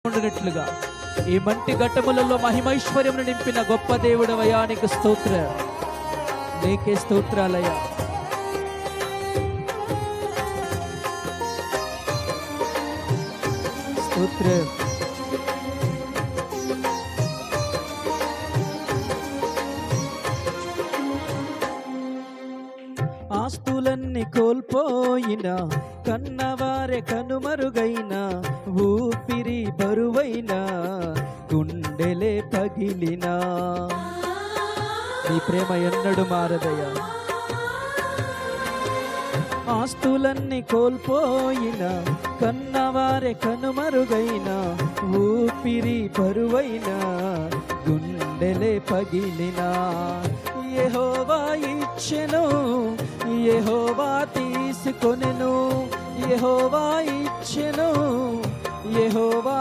ఉండినట్లుగా ఈ మంటి ఘట్టములలో మహిమైశ్వర్యమును నింపిన గొప్ప దేవుడవయ్యా, నీకు స్తోత్ర, నీకే స్తోత్రాలయ్యా. స్తోత్రం. ఆస్తులన్నీ కోల్పోయిన, కన్నవారే కనుమరుగైన, ఊపిరి బరువైన, గుండెలే పగిలినా, నీ ప్రేమ ఎన్నడు మారదయ్యా. ఆస్తులన్నీ కోల్పోయిన, కన్నవారే కనుమరుగైన, ఊపిరి బరువైన, గుండెలే పగిలినా, యెహోవా ఇచ్చెను, యెహోవా తీసుకొనెను, యెహోవా ఇచ్చెను, యెహోవా